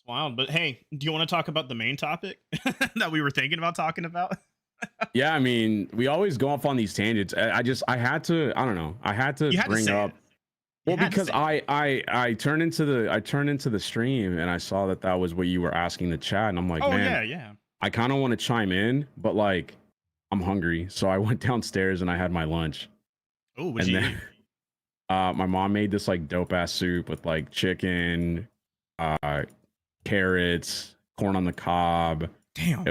wild. But hey, do you want to talk about the main topic that we were thinking about talking about? Yeah, I mean, we always go off on these tangents. I had to, I don't know, I had to You had to bring say up. it. You Well, had to because say it. I turned into the stream and I saw that that was what you were asking the chat, and I'm like, Oh man, yeah, yeah. I kind of want to chime in, but like, I'm hungry, so I went downstairs and I had my lunch, Oh, what'd and you then eat? my mom made this like dope ass soup with like chicken, uh, carrots, corn on the cob. Damn, Dude,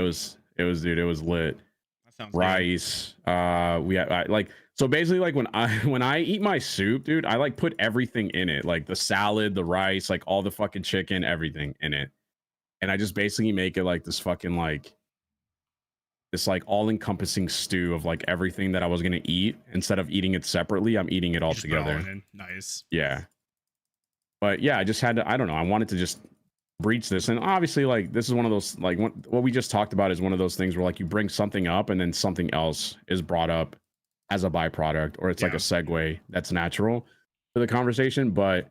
it was lit. that sounds good. Rice. We had like so basically like when I when I eat my soup, dude, I like put everything in it, like the salad, the rice, like all the fucking chicken, everything in it, and I just basically make it like this fucking like this like all-encompassing stew of like everything that I was gonna eat. Instead of eating it separately, I'm eating it all You just put it all together. in. Nice. Yeah, but yeah, I just had to. I don't know. I wanted to just breach this, and obviously, like this is one of those like what we just talked about is one of those things where like you bring something up and then something else is brought up as a byproduct, or it's like a Yeah. segue that's natural to the conversation. But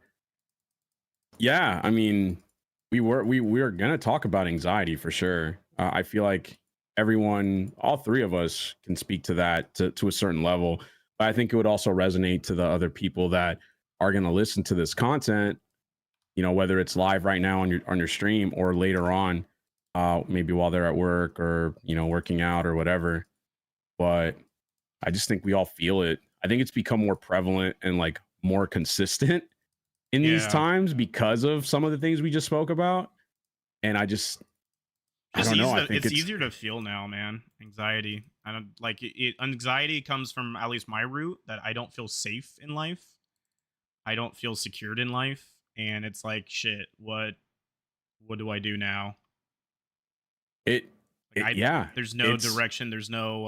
yeah, I mean, we were gonna talk about anxiety for sure. I feel like everyone, all three of us, can speak to that to a certain level. But I think it would also resonate to the other people that are gonna listen to this content. You know, whether it's live right now on your stream or later on, maybe while they're at work or working out or whatever. But I just think we all feel it. I think it's become more prevalent and like more consistent in these Yeah. times because of some of the things we just spoke about. And I Just don't know. easy I to, think it's it's easier to feel now, man. Anxiety. I don't like it. Anxiety comes from at least my root that I don't feel safe in life. I don't feel secured in life, and it's like shit. What do I do now? it, Like I yeah, there's no it's direction. There's no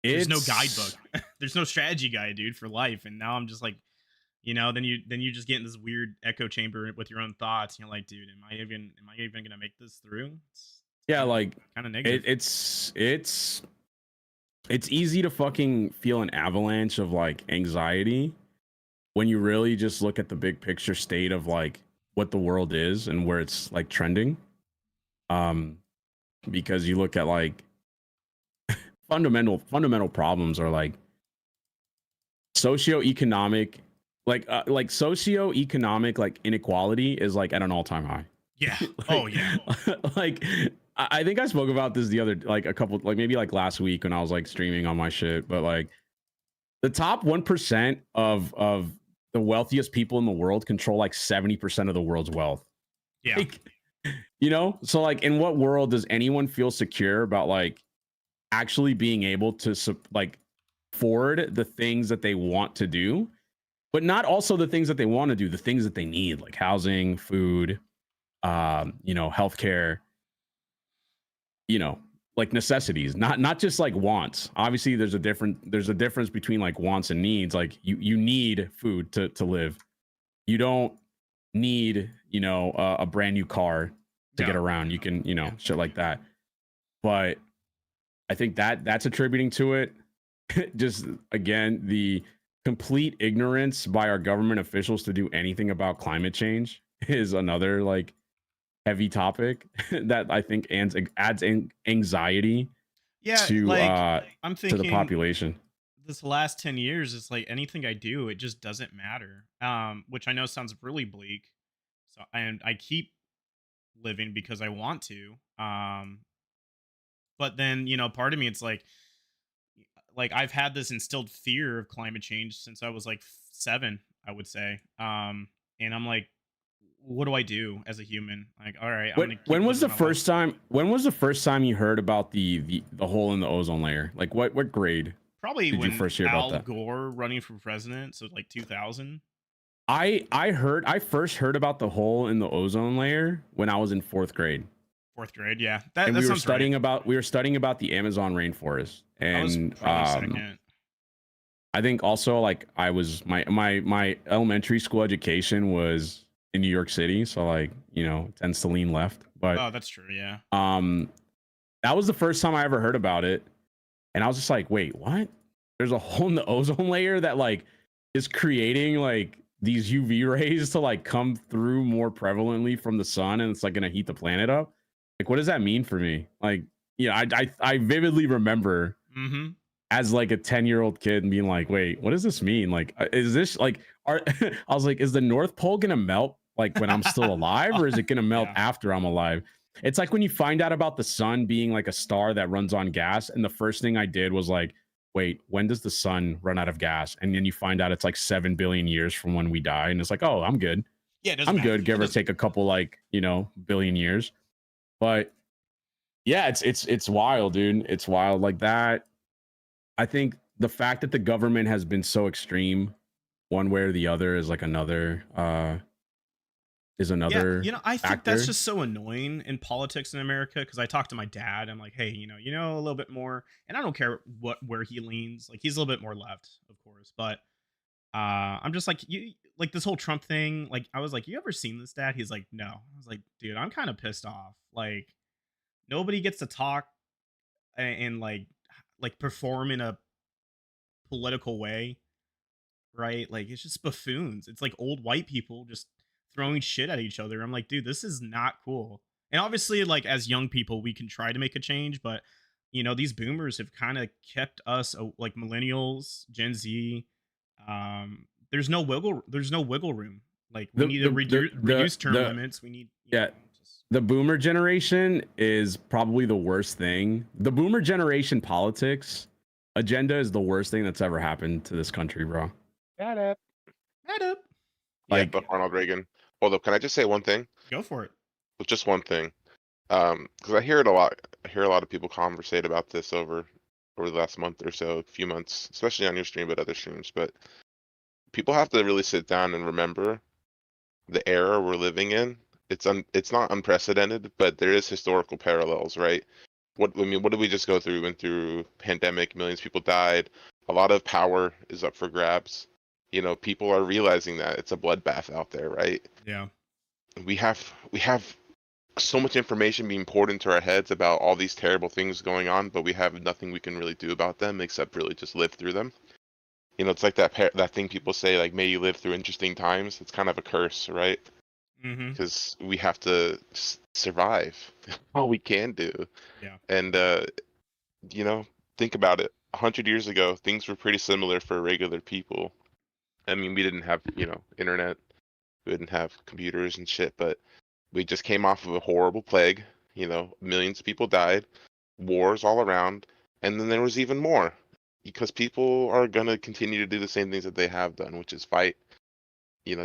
guidebook. it's There's no strategy guide, dude, for life. And now I'm just like, then you just get in this weird echo chamber with your own thoughts. And you're like, dude, am I even gonna make this through? It's yeah, kind of like kind of negative. it's easy to fucking feel an avalanche of like anxiety when you really just look at the big picture state of like what the world is and where it's like trending. Um, because you look at like fundamental problems are like socioeconomic, like socioeconomic like inequality is like at an all-time high. Yeah. Oh like yeah. like I think I spoke about this the other like a couple like maybe like last week when I was like streaming on my shit, but like the top 1% of the wealthiest people in the world control like 70% of the world's wealth. Yeah. Like, so like in what world does anyone feel secure about like actually being able to like afford the things that they want to do, but not also the things that they want to do, the things that they need, like housing, food, healthcare, like necessities, not just like wants. Obviously, there's a difference between like wants and needs. Like you need food to live. You don't need a brand new car to Yeah. get around. You can Yeah. shit like that. But I think that's attributing to it. Just again, the complete ignorance by our government officials to do anything about climate change is another like heavy topic that I think adds anxiety Yeah. to Like I'm to the thinking population. this last 10 years is like anything I do, it just doesn't matter. Which I know sounds really bleak. So and I keep living because I want to. But then, part of me it's like I've had this instilled fear of climate change since I was like 7, I would say. And I'm like, what do I do as a human? Like, all right, I'm When gonna keep when was living the my life. first time? When was the first time you heard about the hole in the ozone layer? Like what grade Probably did you when first hear about Al that? Gore running for president, so like 2000. I first heard about the hole in the ozone layer when I was in fourth grade, Fourth grade, yeah, that and that sounds right. we were studying about the Amazon rainforest, I was and probably second. I think also like I was my elementary school education was in New York City, so like it tends to lean left, but Oh, that's true. Yeah, um that was the first time I ever heard about it, and I was just like, wait, what? There's a hole in the ozone layer that like is creating like these UV rays to like come through more prevalently from the sun, and it's like gonna heat the planet up. Like, what does that mean for me? Like, yeah, I vividly remember Mm-hmm. as like a 10-year-old kid and being like, wait, what does this mean? Like, is this like, I was like, is the North Pole gonna melt like when I'm still alive, or is it gonna melt after I'm alive? It's like when you find out about the sun being like a star that runs on gas, and the first thing I did was like, wait, when does the sun run out of gas? And then you find out it's like 7 billion years from when we die, and it's like, oh, I'm good. Yeah, it doesn't I'm matter. good, give or take a couple, like, billion years. But yeah, it's wild, dude. It's wild like that. I think the fact that the government has been so extreme one way or the other is like another Yeah, I think that's factor. just so annoying in politics in America, because I talk to my dad. I'm like, hey, a little bit more, and I don't care where he leans. Like, he's a little bit more left, of course, but I'm just like, you like this whole Trump thing. Like, I was like, you ever seen this, Dad? He's like, no. I was like, dude, I'm kind of pissed off. Like, nobody gets to talk and like perform in a political way, right? Like, it's just buffoons. It's like old white people just throwing shit at each other. I'm like, dude, this is not cool. And obviously, like, as young people, we can try to make a change, but these boomers have kind of kept us, like millennials, Gen Z. There's no wiggle room. Like, we need to reduce term limits. We need, yeah. The boomer generation is probably the worst thing. The boomer generation politics agenda is the worst thing that's ever happened to this country, bro. Baddup. Baddup. Yeah, but Ronald Reagan. Hold up, can I just say one thing? Go for it. Just one thing. Because I hear it a lot. I hear a lot of people conversate about this over the last month or so, a few months, especially on your stream, but other streams. But people have to really sit down and remember the era we're living in. It's not unprecedented, but there is historical parallels, right? What did we just go through? We went through pandemic, millions of people died. A lot of power is up for grabs. People are realizing that it's a bloodbath out there, right? Yeah. We have so much information being poured into our heads about all these terrible things going on, but we have nothing we can really do about them except really just live through them. It's like that thing people say, like, may you live through interesting times. It's kind of a curse, right? Because we have to survive all we can do. Yeah. And think about it. 100 years ago, things were pretty similar for regular people. I mean, we didn't have internet, we didn't have computers and shit, but we just came off of a horrible plague. Millions of people died, wars all around, and then there was even more, because people are gonna continue to do the same things that they have done, which is fight,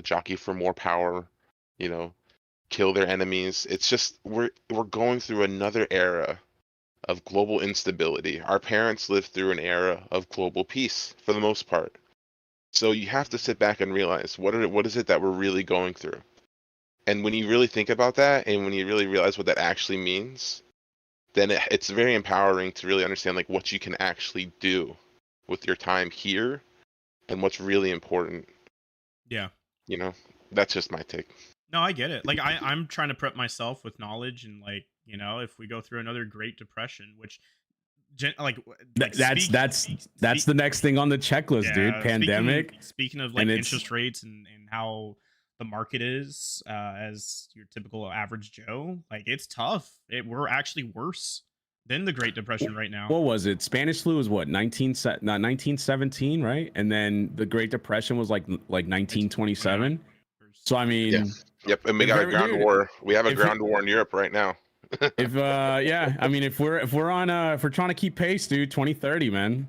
jockey for more power, kill their enemies. It's just we're going through another era of global instability. Our parents lived through an era of global peace for the most part. So you have to sit back and realize what is it that we're really going through. And when you really think about that, and when you really realize what that actually means, then it's very empowering to really understand like what you can actually do with your time here and what's really important. Yeah. That's just my take. No, I get it. Like, I'm trying to prep myself with knowledge, and like, if we go through another Great Depression, which that's the next thing on the checklist, dude. Pandemic. Speaking of like interest rates and how the market is, as your typical average Joe, like, it's tough. We're actually worse than the Great Depression right now. What was it? Spanish flu was what, 1917, right? And then the Great Depression was like 1927. So I mean, yep. And we got a ground war. We have a ground war in Europe right now. If we're trying to keep pace, dude, 2030, man.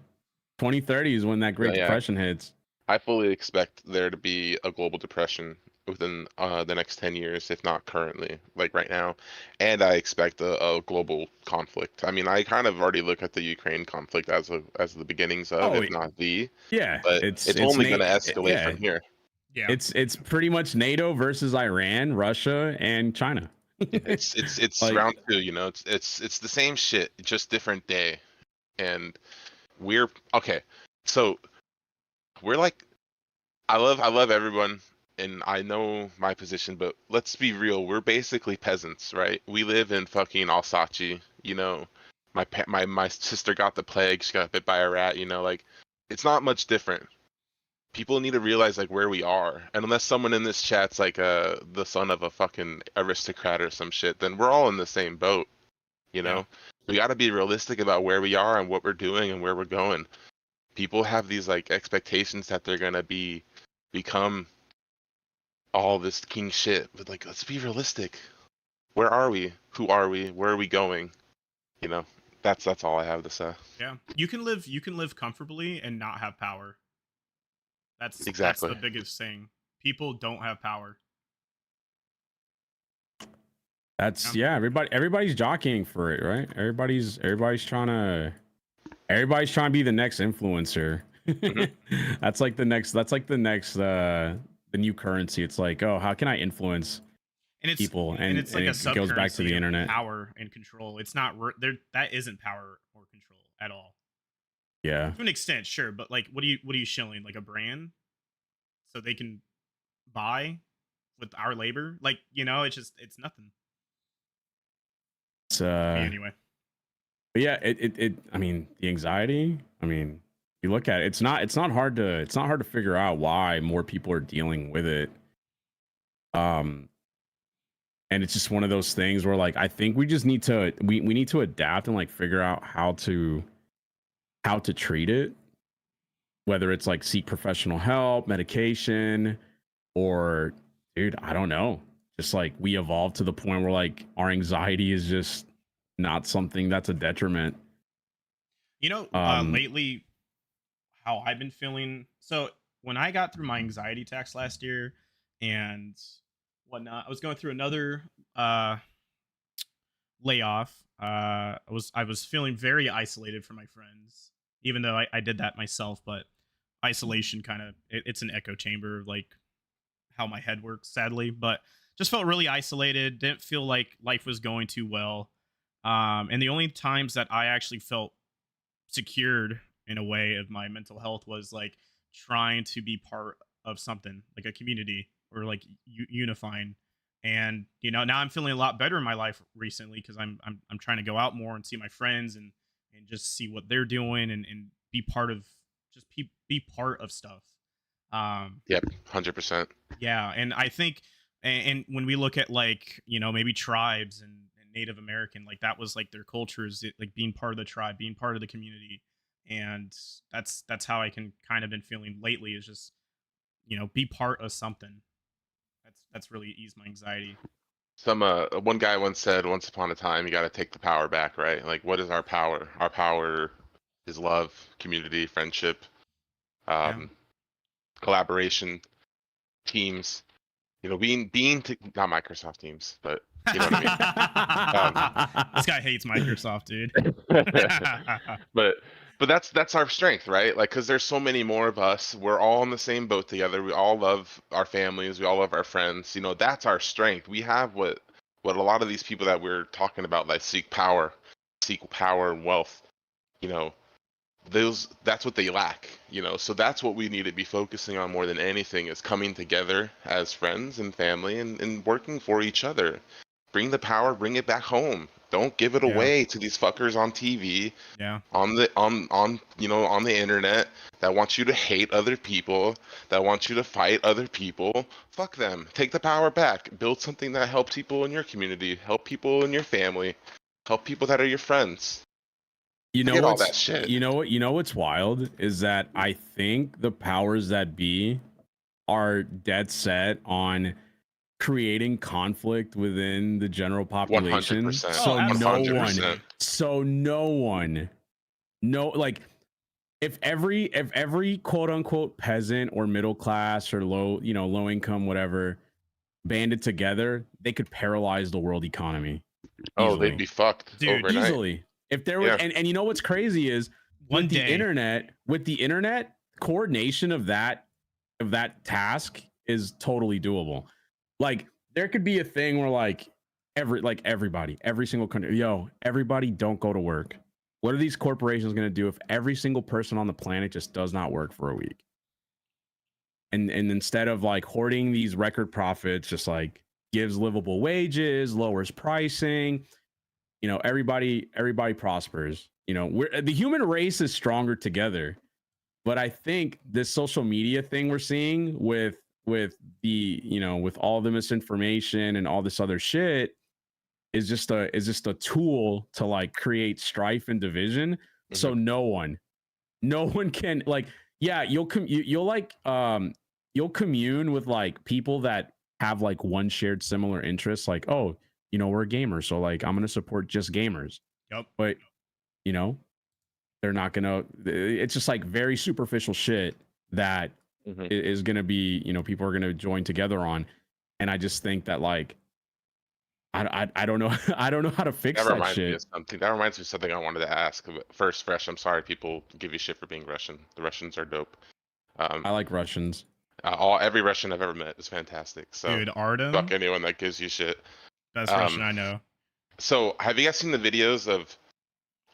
2030 is when that Great Depression hits. I fully expect there to be a global depression within the next 10 years, if not currently, like right now. And I expect a global conflict. I mean, I kind of already look at the Ukraine conflict as the beginnings of, if not the. Yeah. But it's only going to escalate from here. Yeah. It's pretty much NATO versus Iran, Russia, and China. It's like, round two, it's the same shit, just different day. And we're okay. So we're like, I love everyone, and I know my position, but let's be real. We're basically peasants, right? We live in fucking Alsace. My sister got the plague. She got bit by a rat. Like, it's not much different. people need to realize like where we are. And unless someone in this chat's like the son of a fucking aristocrat or some shit, then we're all in the same boat. You know, we got to be realistic about where we are and what we're doing and where we're going. People have these like expectations that they're gonna become all this king shit, but like let's be realistic. Where are we? Who are we? Where are we going? You know, that's all I have to say. Yeah, you can live comfortably and not have power. That's Exactly. the biggest thing. People don't have power. That's everybody's jockeying for it, right? Everybody's trying to be the next influencer. Mm-hmm. That's like the next the new currency. It's like, oh, how can I influence people? And it's like it goes back to the internet. Power and control. It's not there. That isn't power or control at all. Yeah, to an extent, sure, but like, what are you shilling? Like a brand, so they can buy with our labor? Like, you know, it's nothing. Anyway, but yeah, I mean, the anxiety. I mean, you look at it, it's not hard to figure out why more people are dealing with it. And it's just one of those things where like I think we just need to we need to adapt and like figure out how to treat it, whether it's like seek professional help, medication, or dude, I don't know. Just like we evolved to the point where like our anxiety is just not something that's a detriment. You know, lately, how I've been feeling. So when I got through my anxiety attacks last year and whatnot, I was going through another layoff. I was feeling very isolated from my friends, even though I did that myself. But isolation kind of it's an echo chamber of like how my head works, sadly. But just felt really isolated. Didn't feel like life was going too well. And the only times that I actually felt secured in a way of my mental health was like trying to be part of something like a community or like unifying. And you know, now I'm feeling a lot better in my life recently because I'm trying to go out more and see my friends and just see what they're doing and be part of be part of stuff. Yep, 100%. Yeah, and I think and when we look at like, you know, maybe tribes and Native American, like that was like their cultures, like being part of the tribe, being part of the community. And that's how I can kind of been feeling lately, is just, you know, be part of something. That's really eased my anxiety. Some one guy once said, once upon a time, you got to take the power back, right? Like, what is our power? Our power is love, community, friendship, collaboration, teams. You know, being not Microsoft Teams, but you know what I mean. This guy hates Microsoft, dude. but that's our strength, right? Like, because there's so many more of us. We're all in the same boat together. We all love our families. We all love our friends. You know, that's our strength. We have what a lot of these people that we're talking about, like seek power and wealth. You know, that's what they lack. You know, so that's what we need to be focusing on more than anything, is coming together as friends and family and working for each other. Bring the power, bring it back home. Don't give it away to these fuckers on TV, on the internet, that want you to hate other people, that want you to fight other people. Fuck them. Take the power back. Build something that helps people in your community, help people in your family, help people that are your friends. You know all that shit. You know what's wild is that I think the powers that be are dead set on creating conflict within the general population. 100%. Like if every quote unquote peasant or middle class or low income, whatever, banded together, they could paralyze the world economy. Oh, they'd be fucked, dude, overnight. Easily. If there was, and you know what's crazy is with the internet, coordination of that task is totally doable. Like there could be a thing where like everybody, every single country, everybody don't go to work. What are these corporations going to do if every single person on the planet just does not work for a week? And instead of like hoarding these record profits, just like gives livable wages, lowers pricing, you know, everybody prospers. You know, the human race is stronger together. But I think this social media thing we're seeing with the, you know, with all the misinformation and all this other shit is just a tool to like create strife and division. So no one can like, yeah, you'll commune with like people that have like one shared similar interest, like, oh, you know, we're gamers, so like I'm gonna support just gamers. Yep. But you know, they're not gonna, it's just like very superficial shit that is gonna be, you know, people are gonna join together on. And I just think that like I don't know I don't know how to fix that reminds me shit. of something. That reminds me of something I wanted to ask. First, Fresh, I'm sorry people give you shit for being Russian. The Russians are dope. I like Russians. Every Russian I've ever met is fantastic. So Dude, Artem, fuck anyone that gives you shit. best Russian I know. So have you guys seen the videos of?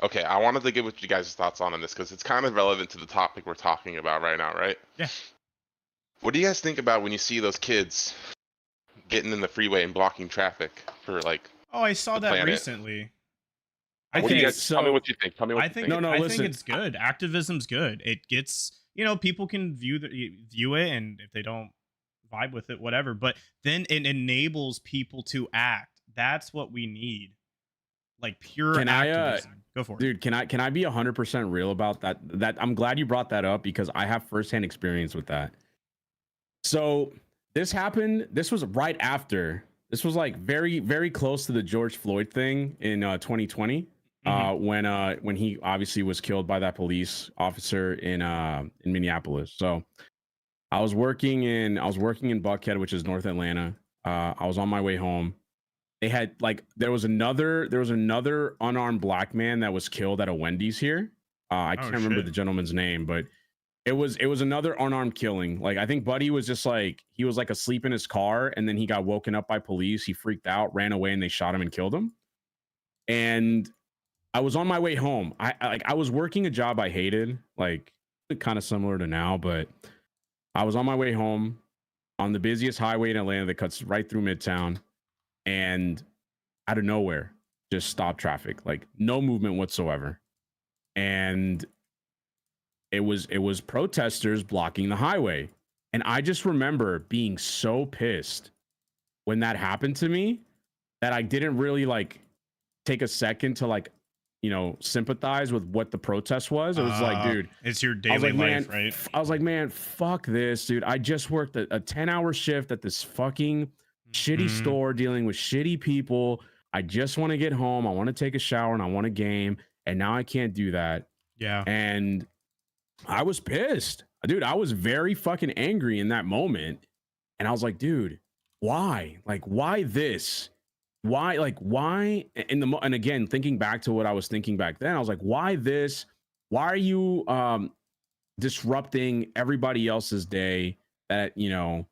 Okay, I wanted to get what you guys' thoughts on this because it's kind of relevant to the topic we're talking about right now, right? Yeah. What do you guys think about when you see those kids getting in the freeway and blocking traffic for like? Oh, I saw that planet? recently. I What do think you guys, tell me what you think. Tell me what you think. I listen. think it's good. Activism's good. It gets, you know, people can view it, and if they don't vibe with it, whatever. But then it enables people to act. That's what we need. Like pure activism. Go for it. Dude, can I be 100% real about that? That I'm glad you brought that up because I have firsthand experience with that. So this happened. This was right after. This was like very, very close to the George Floyd thing in 2020, when he obviously was killed by that police officer in Minneapolis. So I was working in Buckhead, which is North Atlanta. I was on my way home. They had like there was another unarmed black man that was killed at a Wendy's here. I can't remember the gentleman's name, but it was another unarmed killing. Like I think Buddy was just like he was like asleep in his car, and then he got woken up by police. He freaked out, ran away, and they shot him and killed him. And I was on my way home. I was working a job I hated, like kind of similar to now, but I was on my way home on the busiest highway in Atlanta that cuts right through Midtown. And out of nowhere, just stop traffic, like no movement whatsoever. And it was protesters blocking the highway. And I just remember being so pissed when that happened to me that I didn't really like take a second to like, you know, sympathize with what the protest was. It was like, dude, it's your daily life, right? I was like, man, fuck this, dude. I just worked a 10-hour shift at this fucking shitty store dealing with shitty people. I just want to get home. I want to take a shower and I want to game. And now I can't do that. Yeah. And I was pissed. Dude, I was very fucking angry in that moment. And I was like, dude, why? Like, why this? Why? Like, why? And again, thinking back to what I was thinking back then, I was like, why this? Why are you disrupting everybody else's day that, you know,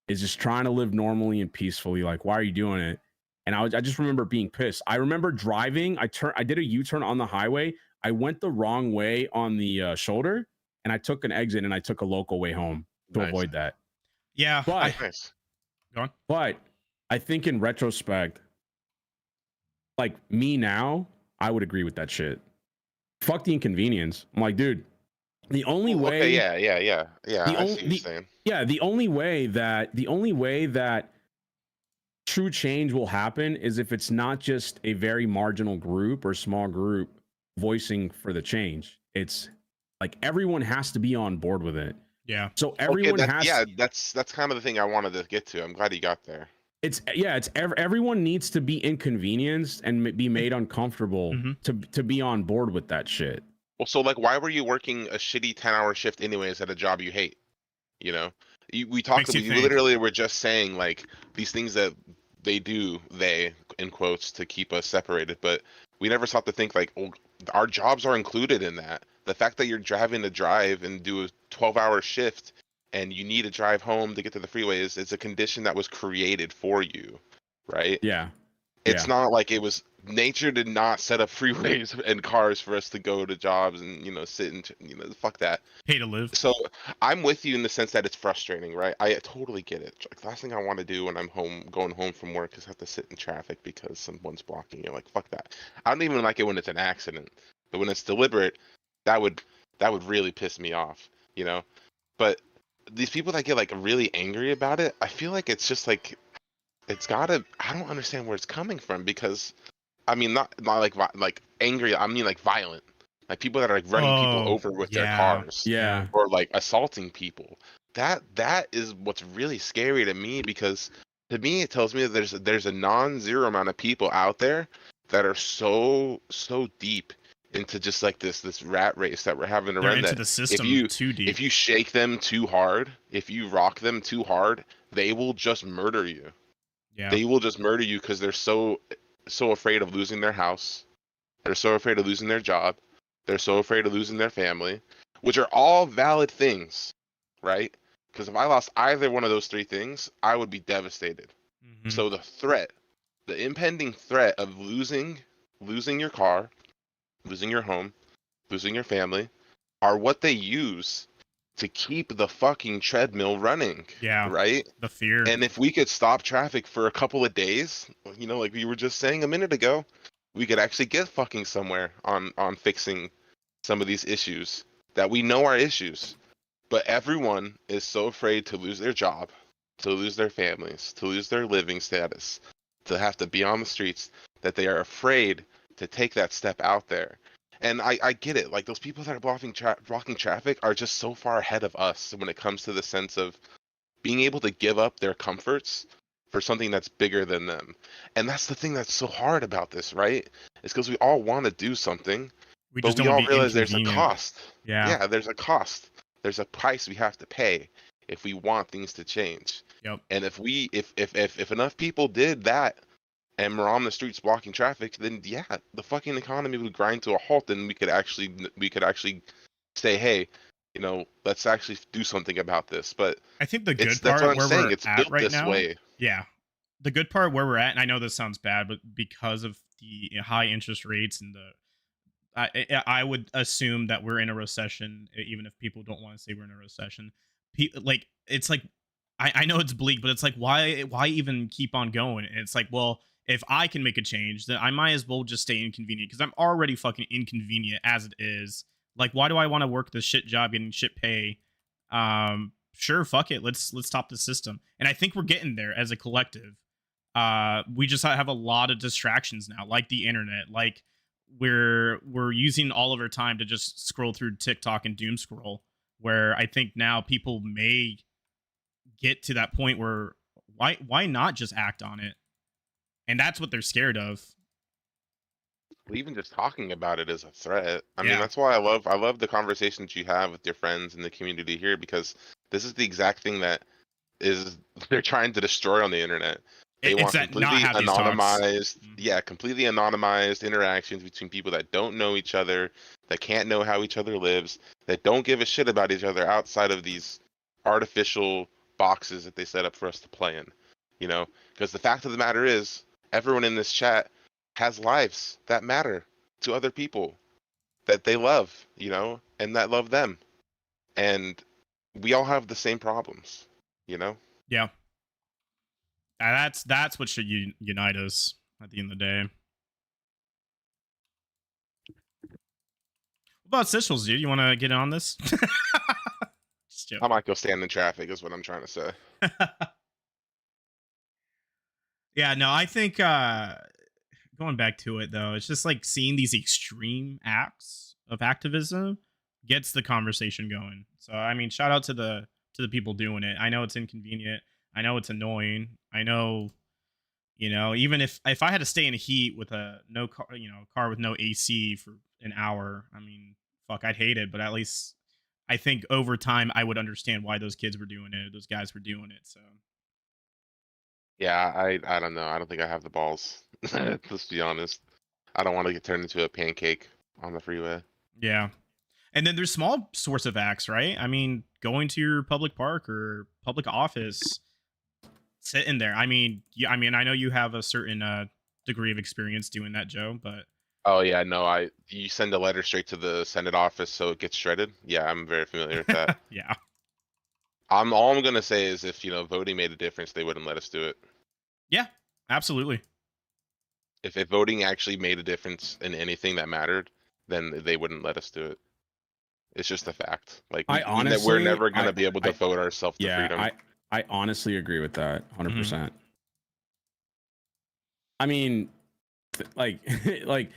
is just trying to live normally and peacefully? Like, why are you doing it? And I just remember being pissed. I remember driving. I did a U-turn on the highway. I went the wrong way on the shoulder, and I took an exit and I took a local way home to avoid that. Yeah. But go on. But I think in retrospect, like me now, I would agree with that shit. Fuck the inconvenience. I'm like, dude, the only way. Okay, yeah. I see what you're saying. Yeah, the only way that true change will happen is if it's not just a very marginal group or small group voicing for the change. It's like everyone has to be on board with it. Yeah. So everyone has. Yeah, that's kind of the thing I wanted to get to. I'm glad you got there. Everyone needs to be inconvenienced and be made uncomfortable to be on board with that shit. Well, so like, why were you working a shitty 10-hour shift anyways at a job you hate? You know, we literally were just saying like these things that they in quotes to keep us separated, but we never stopped to think like, oh, our jobs are included in that. The fact that you're driving to drive and do a 12-hour shift and you need to drive home to get to the freeway is a condition that was created for you, right? Yeah. It's not like it was, nature did not set up freeways and cars for us to go to jobs and, you know, sit and, you know, fuck that. Pay to live. So I'm with you in the sense that it's frustrating, right? I totally get it. Like, the last thing I want to do when I'm going home from work is have to sit in traffic because someone's blocking you. Like, fuck that. I don't even like it when it's an accident, but when it's deliberate, that would really piss me off. you know. But these people that get like really angry about it, I feel like it's just like it's gotta. I don't understand where it's coming from because I mean not like angry. I mean like violent, like people that are like running people Oh, over with their yeah. cars Yeah. or like assaulting people. That is what's really scary to me because to me it tells me that there's a non-zero amount of people out there that are so deep into just like this rat race that we're having to They're run into that the if system you too deep. if you shake them too hard, if you rock them too hard, they will just murder you. Yeah. They will just murder you because they're so afraid of losing their house. They're so afraid of losing their job. They're so afraid of losing their family, which are all valid things, right? Because if I lost either one of those three things, I would be devastated. Mhm. So the impending threat of losing your car, losing your home, losing your family, are what they use to keep the fucking treadmill running, Yeah. right? The fear. And if we could stop traffic for a couple of days, like we were just saying a minute ago, we could actually get fucking somewhere on fixing some of these issues that we know are issues. But everyone is so afraid to lose their job, to lose their families, to lose their living status, to have to be on the streets, that they are afraid to take that step out there. And I get it. Like those people that are blocking traffic are just so far ahead of us when it comes to the sense of being able to give up their comforts for something that's bigger than them. And that's the thing that's so hard about this, right? It's because we all want to do something, We but just we don't want all to be realize there's a inconvenient. cost. Yeah. Yeah, there's a cost. There's a price we have to pay if we want things to change. Yep. And if enough people did that and were on the streets blocking traffic, then yeah, the fucking economy would grind to a halt, and we could actually say, hey, let's actually do something about this. But I think the good that's what part I'm where saying. we're It's at built right this now, way. yeah, the good part where we're at, and I know this sounds bad, but because of the high interest rates and I would assume that we're in a recession, even if people don't want to say we're in a recession. Like it's like I know it's bleak, but it's like why even keep on going? And it's like, well, if I can make a change, then I might as well just stay inconvenient because I'm already fucking inconvenient as it is. Like, why do I want to work this shit job getting shit pay? Sure, fuck it. Let's stop the system. And I think we're getting there as a collective. We just have a lot of distractions now, like the internet, like we're using all of our time to just scroll through TikTok and doom scroll. Where I think now people may get to that point where why not just act on it? And that's what they're scared of. Even just talking about it is a threat. I mean, Yeah. that's why I love the conversations you have with your friends in the community here, because this is the exact thing that is they're trying to destroy on the internet. They It's want that not completely have these talks. anonymized, Mhm. completely anonymized interactions between people that don't know each other, that can't know how each other lives, that don't give a shit about each other outside of these artificial boxes that they set up for us to play in. Because the fact of the matter is, everyone in this chat has lives that matter to other people that they love, and that love them. And we all have the same problems, you know? Yeah. That's what should unite us at the end of the day. What about socials, dude? You want to get on this? Just I joking. might go stand in traffic is what I'm trying to say. Yeah, no, I think going back to it though, it's just like seeing these extreme acts of activism gets the conversation going. So I mean, shout out to the people doing it. I know it's inconvenient. I know it's annoying. I know, even if I had to stay in heat with a no car, car with no AC for an hour, I mean, fuck, I'd hate it. But at least I think over time I would understand why those kids were doing it, those guys were doing it. So Yeah, I don't know. I don't think I have the balls. Let's be honest. I don't want to get turned into a pancake on the freeway. yeah. And then there's small sorts of acts, right? I mean, going to your public park or public office, sitting there. I mean, I know you have a certain degree of experience doing that, Joe, but Oh yeah, no, you send a letter straight to the Senate office so it gets shredded. Yeah, I'm very familiar with that. yeah. All I'm gonna say is if voting made a difference, they wouldn't let us do it. Yeah, absolutely. If voting actually made a difference in anything that mattered, then they wouldn't let us do it. It's just a fact. Like I honestly, we're never gonna be able to vote ourselves to freedom. I honestly agree with that 100%. I mean, like like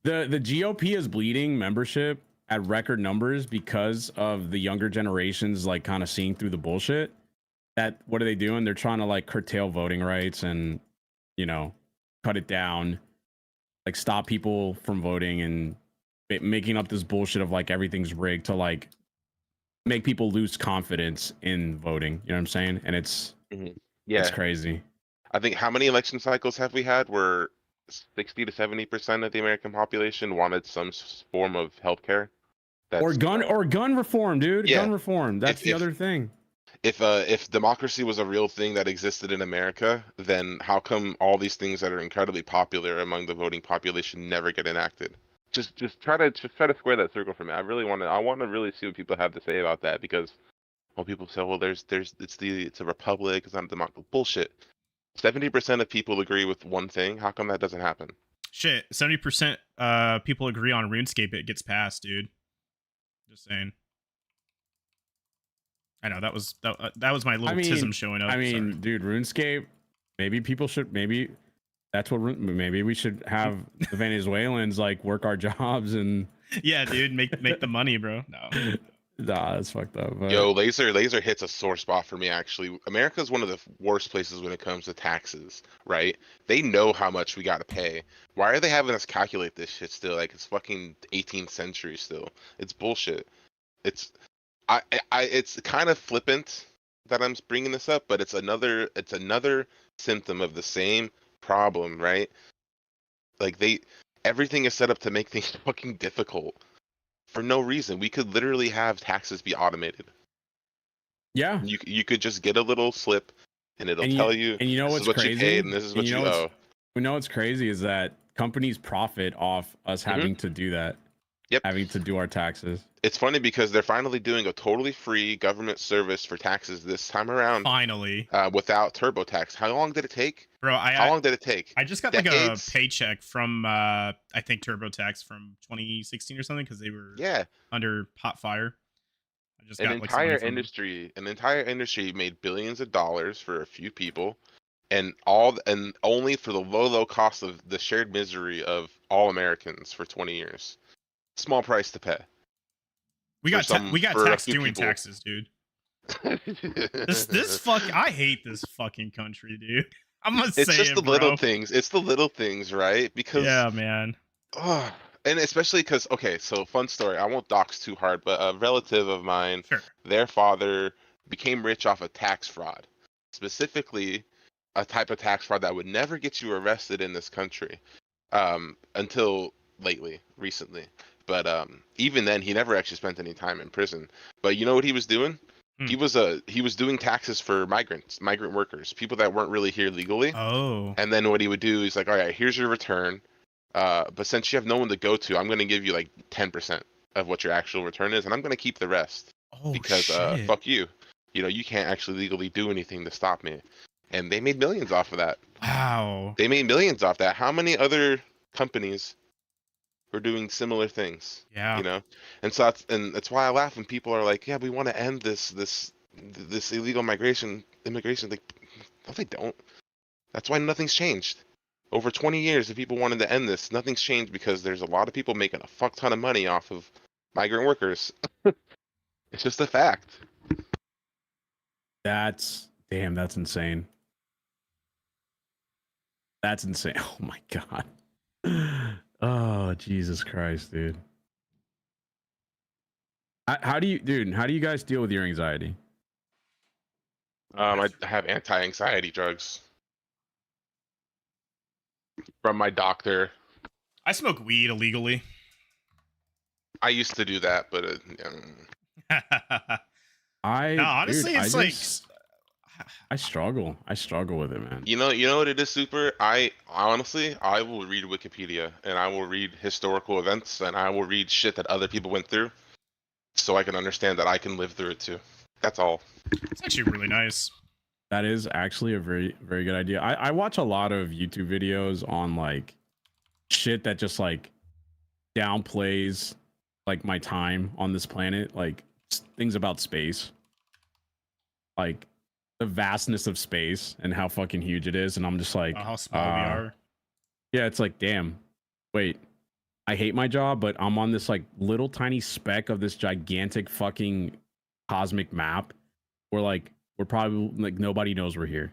the GOP is bleeding membership at record numbers because of the younger generations like kind of seeing through the bullshit. That what are they doing? They're trying to like curtail voting rights and, you know, cut it down, like stop people from voting and making up this bullshit of like everything's rigged to like make people lose confidence in voting. You know what I'm saying? And it's it's crazy. I think how many election cycles have we had where 60 to 70% of the American population wanted some form of healthcare? Or gun reform, dude. Yeah. Gun reform. That's the other thing. If democracy was a real thing that existed in America, then how come all these things that are incredibly popular among the voting population never get enacted? Just try to square that circle for me. I want to really see what people have to say about that, because well, people say, well, it's a republic, it's not a democracy. Bullshit. 70% of people agree with one thing. How come that doesn't happen? Shit, 70% people agree on RuneScape. It gets passed, dude. Just saying. I know that was my little tism showing up. I mean, dude, RuneScape. Maybe that's what. Maybe we should have the Venezuelans like work our jobs and. Yeah, dude, make the money, bro. No. Nah, that's fucked up. But... Yo, laser hits a sore spot for me, actually. America is one of the worst places when it comes to taxes, right? They know how much we got to pay. Why are they having us calculate this shit still? Like, it's fucking 18th century still. It's bullshit. It's kind of flippant that I'm bringing this up, but it's another symptom of the same problem, right? Like, everything is set up to make things fucking difficult. For no reason. We could literally have taxes be automated. Yeah. You could just get a little slip and it'll tell you, and you know this what's is what crazy? you paid and this is what you owe. You know what's crazy is that companies profit off us having to do that. Yep. Having to do our taxes. It's funny because they're finally doing a totally free government service for taxes this time around. Finally. Without TurboTax. How long did it take? Bro, how long did it take? I just got like a paycheck from I think TurboTax from 2016 or something, because they were under hot fire. I just got an entire industry made billions of dollars for a few people, and only for the low cost of the shared misery of all Americans for 20 years. Small price to pay. We got taxed doing taxes, dude. I hate this fucking country, dude. I'm gonna say it's just the bro. little things. It's the little things, right? Because yeah, man. Oh, and especially because so fun story. I won't dox too hard, but a relative of mine, their father became rich off of tax fraud, specifically a type of tax fraud that would never get you arrested in this country, until recently. But even then, he never actually spent any time in prison. But you know what he was doing? He was doing taxes for migrant workers, people that weren't really here legally. Oh. And then what he would do is like, all right, here's your return. But since you have no one to go to, I'm going to give you like 10% of what your actual return is, and I'm going to keep the rest. Oh, because shit. Fuck you. You know, you can't actually legally do anything to stop me. And they made millions off of that. Wow. They made millions off that. How many other companies were doing similar things? Yeah. You know? And so that's why I laugh when people are like, yeah, we want to end this illegal immigration. Like, no, they don't. That's why nothing's changed. Over 20 years, if people wanted to end this, nothing's changed because there's a lot of people making a fuck ton of money off of migrant workers. It's just a fact. That's insane. That's insane. Oh my god. Oh, Jesus Christ, dude. How do you guys deal with your anxiety? I have anti-anxiety drugs from my doctor. I smoke weed illegally. I used to do that, but honestly, dude, it's like I struggle with it, man. You know what it is, Super? I honestly will read Wikipedia and I will read historical events and I will read shit that other people went through, so I can understand that I can live through it too. That's all. It's actually really nice. That is actually a very, very good idea. I watch a lot of YouTube videos on like shit that just like downplays like my time on this planet, like things about space, like the vastness of space and how fucking huge it is, and I'm just like, how small we are. yeah, it's like, damn, wait, I hate my job, but I'm on this like little tiny speck of this gigantic fucking cosmic map where like we're probably like nobody knows we're here.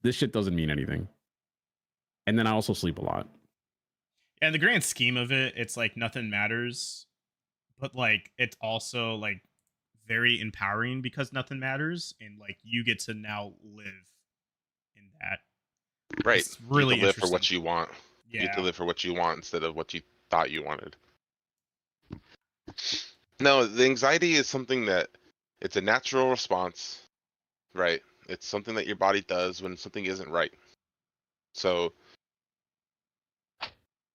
This shit doesn't mean anything. And then I also sleep a lot. Yeah, in the grand scheme of it, it's like nothing matters, but like it's also like very empowering because nothing matters, and like you get to now live in that. Right. It's really you get to live for interesting. what you want. You get to Yeah. live for what you want instead of what you thought you wanted. No, the anxiety is something that it's a natural response, right? It's something that your body does when something isn't right. So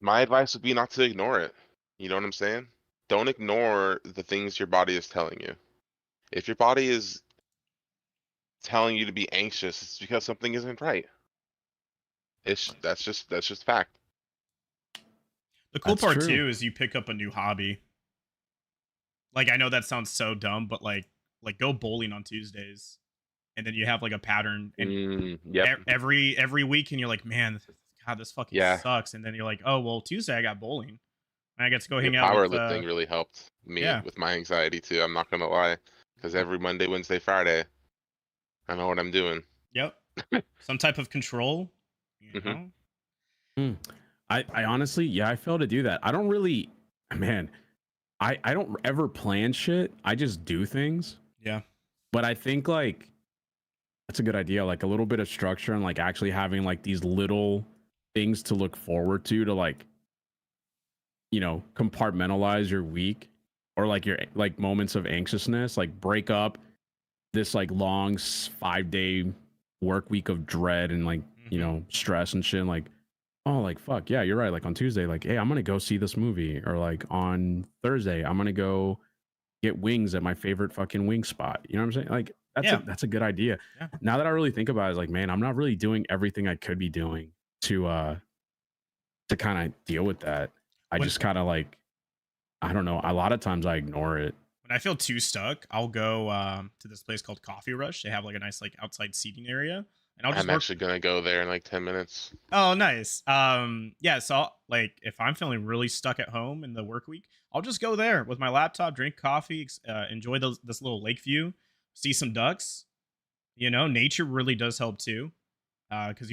my advice would be not to ignore it. You know what I'm saying? Don't ignore the things your body is telling you. If your body is telling you to be anxious, it's because something isn't right. That's just fact. The cool That's part true. too is you pick up a new hobby. Like I know that sounds so dumb, but like go bowling on Tuesdays, and then you have like a pattern, and Yep. every week, and you're like, man, God, this fucking Yeah. sucks. And then you're like, oh well, Tuesday I got bowling, and I get to go hang Your out with. powerlifting really helped me Yeah. with my anxiety too. I'm not gonna lie, because every Monday, Wednesday, Friday, I know what I'm doing. Yep. Some type of control. You Mhm. know. I honestly, yeah, I fail to do that. I don't really, man, I don't ever plan shit. I just do things. Yeah. But I think like that's a good idea. Like a little bit of structure and like actually having like these little things to look forward to like, you know, compartmentalize your week or like your like moments of anxiousness, like break up this like long 5-day work week of dread and like, you know, stress and shit. And like, oh, like, fuck, yeah, you're right. Like on Tuesday, like, hey, I'm going to go see this movie. Or like on Thursday, I'm going to go get wings at my favorite fucking wing spot. You know what I'm saying? Like, that's a good idea. Yeah. Now that I really think about it, it's like, man, I'm not really doing everything I could be doing to kind of deal with that. I just kind of like, I don't know. A lot of times I ignore it. When I feel too stuck, I'll go to this place called Coffee Rush. They have like a nice like outside seating area, and I'll just I'm actually gonna go there in like 10 minutes. Oh, nice. Yeah. So like, if I'm feeling really stuck at home in the work week, I'll just go there with my laptop, drink coffee, enjoy this little lake view, see some ducks. You know, nature really does help too, because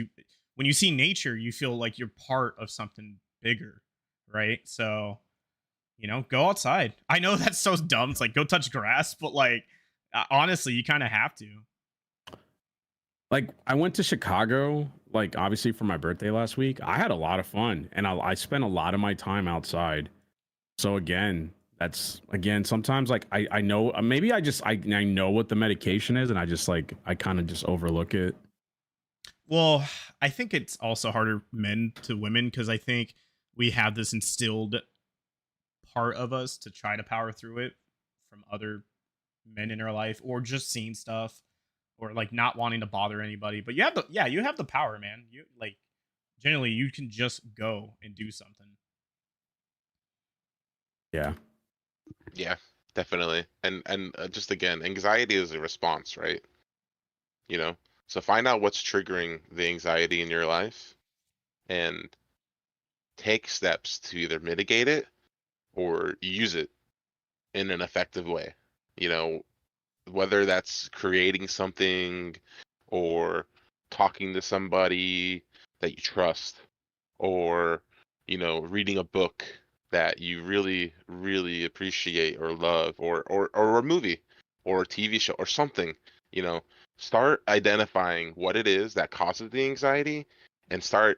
when you see nature, you feel like you're part of something bigger, right? So you know, go outside. I know that's so dumb. It's like go touch grass, but like honestly, you kind of have to. Like I went to Chicago, like obviously for my birthday last week. I had a lot of fun and I spent a lot of my time outside. So again, that's again, sometimes like I know maybe I know what the medication is and I just like, I kind of just overlook it. Well, I think it's also harder men to women because I think we have this instilled part of us to try to power through it from other men in our life or just seeing stuff or like not wanting to bother anybody. But you have the power, man. You like generally you can just go and do something. Yeah. Yeah, definitely. And just again, anxiety is a response, right? You know, so find out what's triggering the anxiety in your life and take steps to either mitigate it or use it in an effective way. You know, whether that's creating something or talking to somebody that you trust or, you know, reading a book that you really, really appreciate or love or a movie or a TV show or something, you know, start identifying what it is that causes the anxiety and start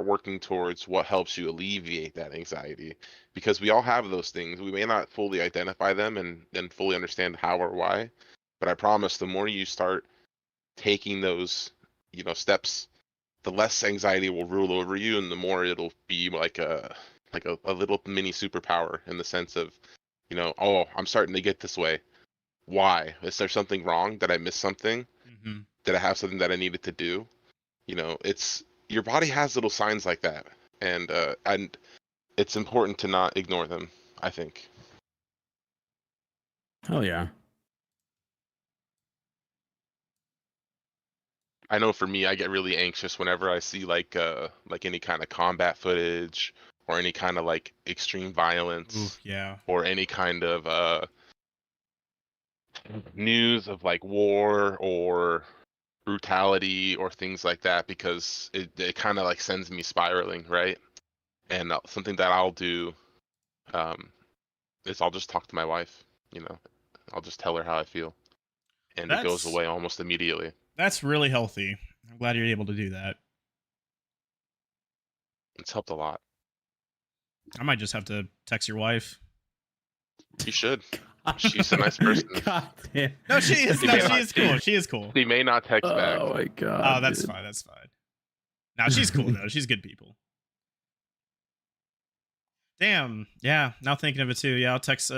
working towards what helps you alleviate that anxiety because we all have those things. We may not fully identify them and fully understand how or why, but I promise the more you start taking those, you know, steps, the less anxiety will rule over you and the more it'll be like a little mini superpower in the sense of, you know, oh, I'm starting to get this way. Why? Is there something wrong? Did I miss something? Did I have something that I needed to do? You know, it's your body has little signs like that, and it's important to not ignore them. I think. Hell yeah. I know for me, I get really anxious whenever I see like any kind of combat footage or any kind of like extreme Ooh, violence yeah. or any kind of news of like war or brutality or things like that, because it kind of like sends me spiraling, right? And something that I'll do is I'll just talk to my wife, you know. I'll just tell her how I feel, and it goes That's away almost immediately. that's really healthy. I'm glad you're able to do that. It's helped a lot. I might just have to text your wife. You should. She's a nice person. God damn. No, she is. She No, may she not- is cool. She is cool. She may not text back. Oh my god. Oh, that's dude. fine. That's fine. No, she's cool though. She's good people. Damn. Yeah. Now thinking of it too. Yeah, I'll text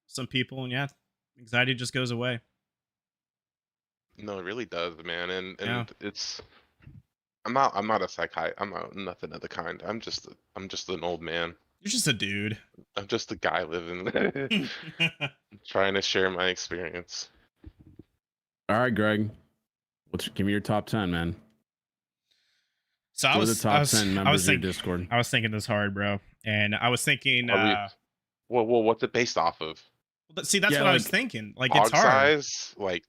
some people, and yeah, anxiety just goes away. No, it really does, man. And Yeah. it's I'm not a psychiatrist. I'm not nothing of the kind. I'm just an old man. You're just a dude. I'm just a guy living trying to share my experience. All right, Greg. Give me your top 10, man. So Who are the top 10 members of your thinking, Discord? I was thinking this hard, bro, and I was thinking. Well, what's it based off of? See, that's Yeah, what I was like, thinking. Like Hog it's hard. size, like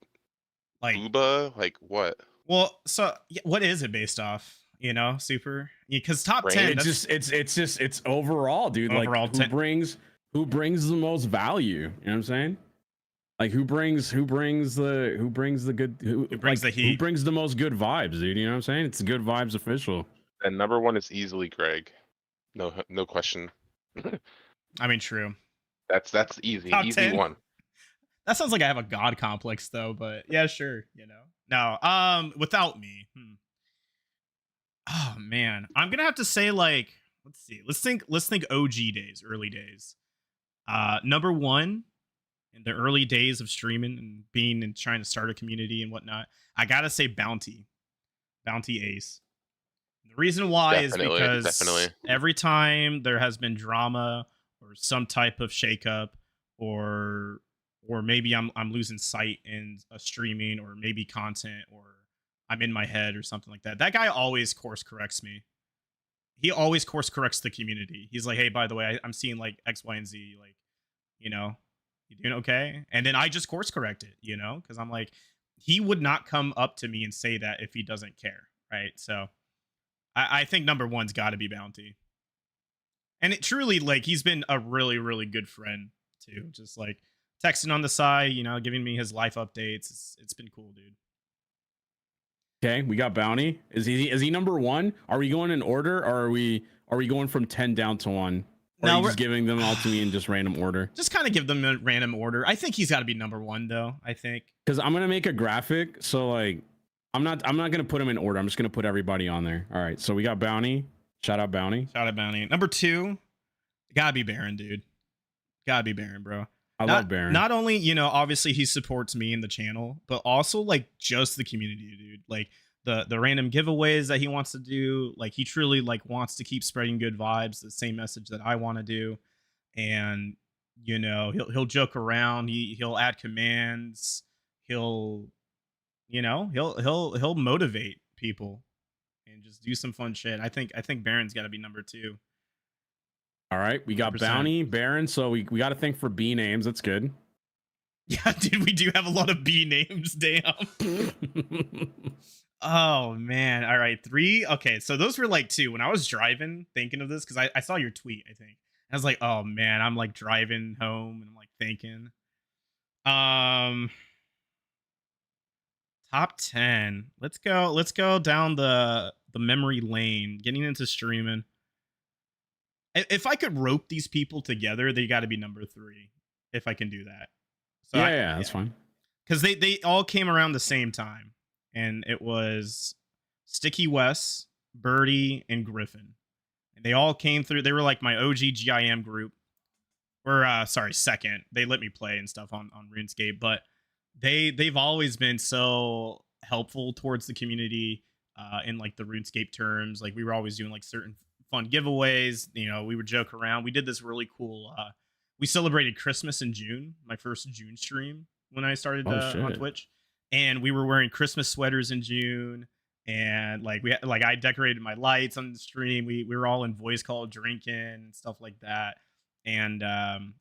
Like, Uba, like what? well, so yeah, what is it based off? You know, super. Because top Range? 10. It's overall, dude. Overall, like who brings the most value? You know what I'm saying? Like who brings the good who brings the heat? Who brings the most good vibes, dude? You know what I'm saying? It's Good Vibes official. And number one is easily Greg. No question. I mean, true. That's easy. Top Easy 10? one. That sounds like I have a god complex, though. But yeah, sure. You know, no. Without me. Oh man, I'm gonna have to say like, let's see. Let's think OG days, early days. Number one, in the early days of streaming and being and trying to start a community and whatnot, I gotta say Bounty Ace. The reason why Definitely, is because definitely. every time there has been drama or some type of shakeup, or maybe I'm losing sight in a streaming, or maybe content, or I'm in my head or something like that. That guy always course corrects me. He always course corrects the community. He's like, hey, by the way, I'm seeing like X, Y, and Z. Like, you know, you doing okay? And then I just course correct it, you know, because I'm like, he would not come up to me and say that if he doesn't care, right? So I think number one's got to be Bounty. And it truly, like, he's been a really, really good friend too. Just like texting on the side, you know, giving me his life updates. It's been cool, dude. Okay, we got Bounty. Is he number one? Are we going in order, or are we going from 10 down to 1? Or are you just giving them all to me in just random order? Just kind of give them a random order. I think he's got to be number one, though. I think because I'm gonna make a graphic, so like I'm not gonna put them in order. I'm just gonna put everybody on there. All right, so we got Bounty. Shout out Bounty. Shout out Bounty. Number 2, gotta be Baron, dude. Gotta be Baron, bro. I love Baron. Not only, you know, obviously he supports me in the channel, but also like just the community, dude. Like the random giveaways that he wants to do. Like he truly like wants to keep spreading good vibes, the same message that I want to do. And you know, he'll joke around. He'll add commands. He'll motivate people and just do some fun shit. I think Baron's got to be number 2. All right, we got 100%. Bounty, Baron. So we got to think for B names. That's good. Yeah, dude, we do have a lot of B names. Damn. Oh man. All right, 3. Okay, so those were like 2. When I was driving, thinking of this, because I saw your tweet, I think. I was like, oh man, I'm like driving home and I'm like thinking. Top 10. Let's go down the memory lane, getting into streaming. If I could rope these people together, they got to be number 3. If I can do that. So yeah, that's fine. Because they all came around the same time, and it was Sticky Wes, Birdie, and Griffin, and they all came through. They were like my OG GIM group. Or second. They let me play and stuff on RuneScape, but they've always been so helpful towards the community in like the RuneScape terms. Like we were always doing like certain fun giveaways. You know, we would joke around. We did this really cool we celebrated Christmas in June, my first June stream when I started Oh on shit. Twitch, and we were wearing Christmas sweaters in June, and like like I decorated my lights on the stream. We were all in voice call drinking and stuff like that, and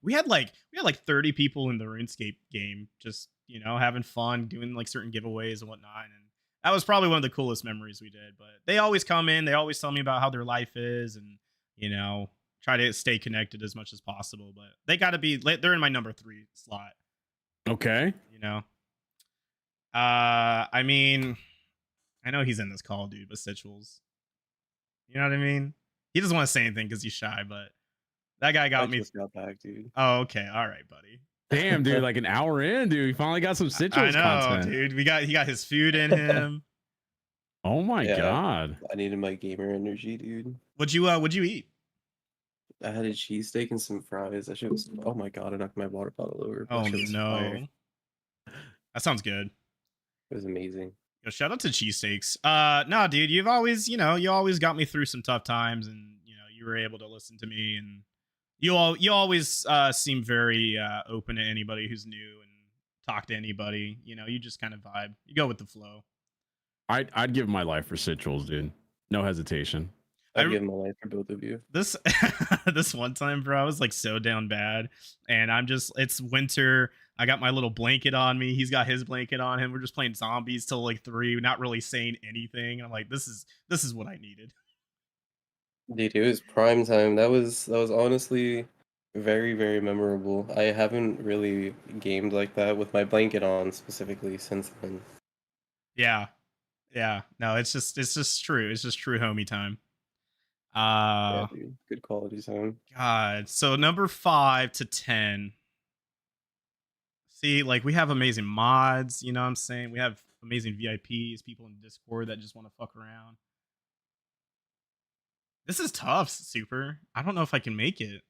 we had like 30 people in the RuneScape game, just having fun, doing like certain giveaways and whatnot, and that was probably one of the coolest memories we did. But they always come in, they always tell me about how their life is, and you know try to stay connected as much as possible. But they got to be, they're in my number 3 slot. Okay. I mean, I know he's in this call, dude, but Situals, you know what I mean? He doesn't want to say anything because he's shy, but that guy got me. Just got back, dude. Oh, okay, all right, buddy. Damn, dude, like an hour in, dude. We finally got some I Citrus know, content. dude. He got his food in him. Oh my Yeah. god. I needed my gamer energy, dude. What'd you eat? I had a cheesesteak and some fries. That shit was, oh my god, I knocked my water bottle over. That Oh shit was fire. no, that sounds good. It was amazing. Yo, shout out to cheesesteaks. No, dude, you always got me through some tough times, and you were able to listen to me, and you always seem very open to anybody who's new and talk to anybody. You just kind of vibe. You go with the flow. I'd give my life for Citrals, dude. No hesitation. I'd give my life for both of you. This this one time, bro, I was like so down bad, and it's winter. I got my little blanket on me. He's got his blanket on him. We're just playing zombies till like 3, not really saying anything. I'm like, this is what I needed. Dude, it was prime time. That was honestly very, very memorable. I haven't really gamed like that with my blanket on specifically since then. Yeah. No, it's just true. It's just true homie time. Yeah, dude. Good quality time. God. So number 5 to 10. See, like we have amazing mods, you know what I'm saying? We have amazing VIPs, people in Discord that just want to fuck around. This is tough, Super. I don't know if I can make it.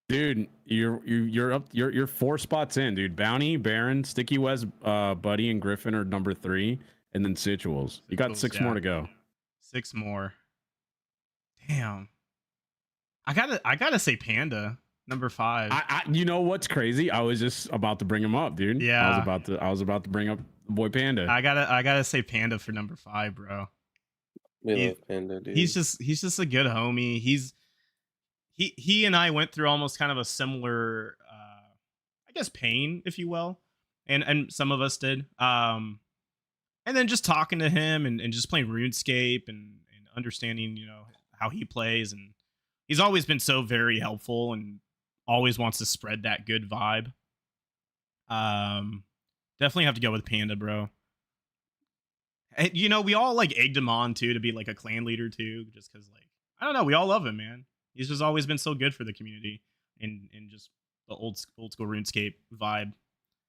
Dude, you're up. You're 4 spots in, dude. Bounty, Baron, Sticky Wes, Buddy, and Griffin are number 3, and then Situals. You got 6 more to go. 6 more. Damn. I gotta say Panda, number 5. You know what's crazy? I was just about to bring him up, dude. Yeah. I was about to bring up the boy Panda. I gotta say Panda for number 5, bro. We love Panda, dude. He's just a good homie. He and I went through almost kind of a similar I guess pain, if you will. And some of us did. And then just talking to him and just playing RuneScape and understanding, how he plays, and he's always been so very helpful and always wants to spread that good vibe. Definitely have to go with Panda, bro. And, we all like egged him on too to be like a clan leader too, just because like I don't know, we all love him, man. He's just always been so good for the community and just the old school RuneScape vibe,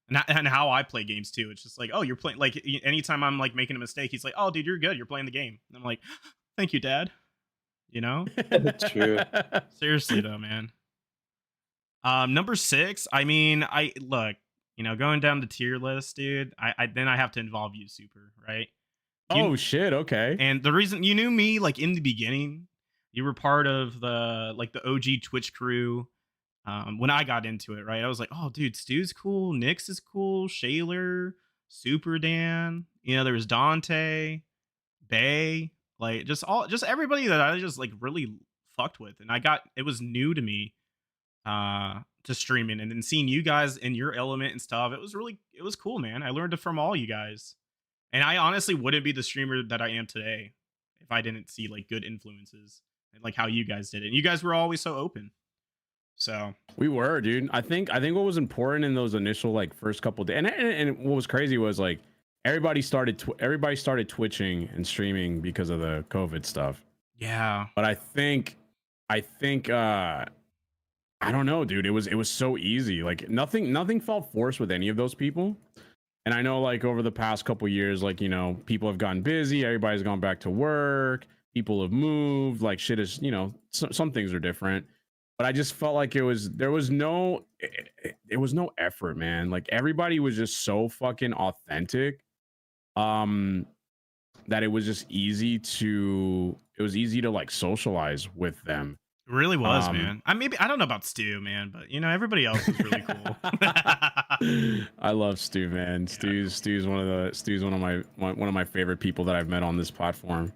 and how I play games too. It's just like, oh, you're playing, like anytime I'm like making a mistake, he's like, oh, dude, you're good. You're playing the game. And I'm like, thank you, Dad. True. Seriously though, man. Number 6. I mean, I look, going down the tier list, dude. I then I have to involve you, Super, right? Oh shit, okay. And the reason you knew me, like in the beginning, you were part of the OG Twitch crew. When I got into it, right? I was like, oh, dude, Stu's cool, Nyx is cool, Shaler, Super Dan. There was Dante, Bay, like just everybody that I just like really fucked with, and it was new to me, to streaming, and then seeing you guys in your element and stuff. It was cool, man. I learned it from all you guys. And I honestly wouldn't be the streamer that I am today if I didn't see like good influences and like how you guys did it. And you guys were always so open. So we were, dude. I think what was important in those initial like first couple days, and what was crazy was like everybody started twitching and streaming because of the COVID stuff. Yeah. But I think I don't know, dude. It was so easy. Like nothing felt forced with any of those people. And I know like over the past couple years, like, people have gotten busy. Everybody's gone back to work. People have moved. Like shit is, some things are different. But I just felt like there was no effort, man. Like everybody was just so fucking authentic. That it was just easy to like socialize with them. It really was, Um, man. I don't know about Stu, man, but you know, everybody else was really cool. I love Stu, man. Yeah. Stu's one of my favorite people that I've met on this platform.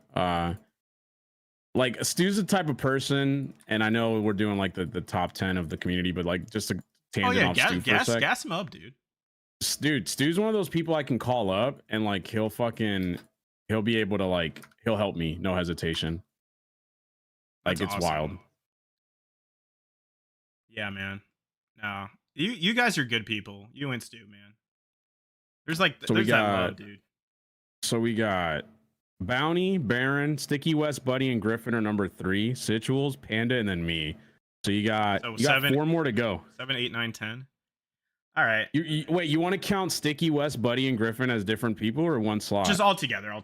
Like Stu's the type of person, and I know we're doing like the top 10 of the community, but like just a Oh tangent yeah, off Stu for a sec. gas him up, dude. Dude, Stu's one of those people I can call up and like he'll be able to like he'll help me, no hesitation. Like That's it's awesome. wild. Yeah, man. No, you guys are good people. You and Stu, man. There's like So there's that love, dude. So we got Bounty, Baron, Sticky West, Buddy, and Griffin are number 3. Situals, Panda, and then me. So you got 4 more to go. 7, 8, 9, 10. All right. Wait, you want to count Sticky West, Buddy, and Griffin as different people or one slot? Just all together. All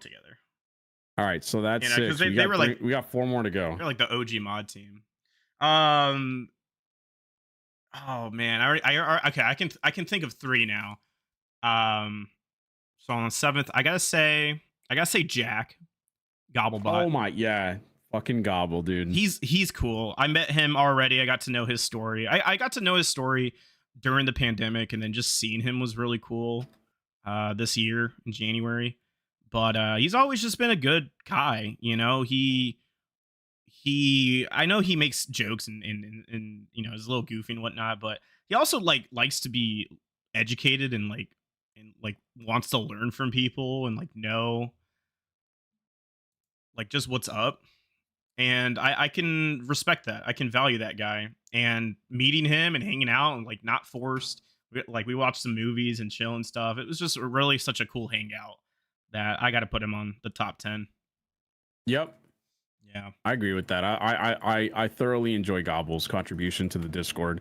right, so that's 6. They were like, we got 4 more to go. They're like the OG mod team. Oh man, okay. I can think of 3 now. So on the 7th, I gotta say Jack Gobblebot. Oh my, yeah, fucking Gobble, dude. He's cool. I met him already. I got to know his story. I got to know his story during the pandemic, and then just seeing him was really cool. This year in January, but he's always just been a good guy. You know, I know he makes jokes and you know, is a little goofy and whatnot, but he also likes to be educated and wants to learn from people and know just what's up. And I can respect that. I can value that guy. And meeting him and hanging out and not forced. We watched some movies and chill and stuff. It was just really such a cool hangout that I got to put him on the top 10. Yep. Yeah, I agree with that. I thoroughly enjoy Gobble's contribution to the Discord.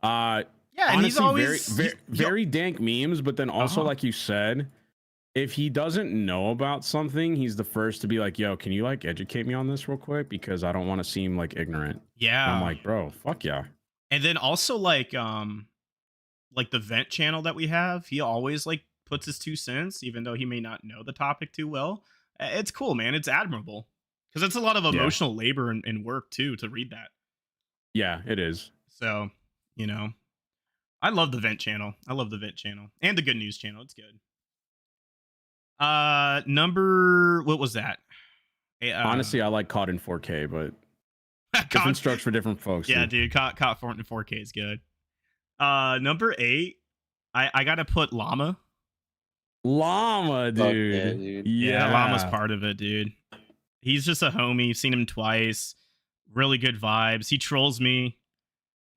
Yeah, honestly, and he's always very dank memes, but then also like you said, if he doesn't know about something, he's the first to be like, "Yo, can you educate me on this real quick because I don't want to seem ignorant." Yeah, and I'm like, "Bro, fuck yeah." And then also the vent channel that we have, he always puts his 2 cents, even though he may not know the topic too well. It's cool, man. It's admirable. Because it's a lot of emotional labor and work too to read that. Yeah, it is. So, you know, I love the vent channel. And the good news channel. It's good. What was that? Honestly, I like Caught in 4K, but different strokes for different folks. Yeah, dude, Caught in 4K is good. Number 8, I gotta put Llama. Dude. Yeah, dude. Yeah, Llama's part of it, dude. He's just a homie. Seen him twice. Really good vibes. He trolls me.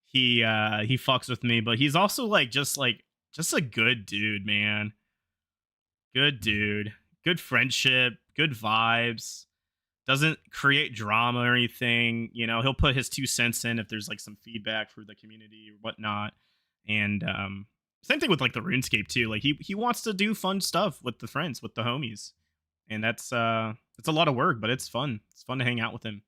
He fucks with me, but he's also just a good dude, man. Good dude. Good friendship. Good vibes. Doesn't create drama or anything. You know, he'll put his 2 cents in if there's some feedback for the community or whatnot. And same thing with the RuneScape too. He wants to do fun stuff with the friends, with the homies. And that's it's a lot of work, but it's fun. It's fun to hang out with him.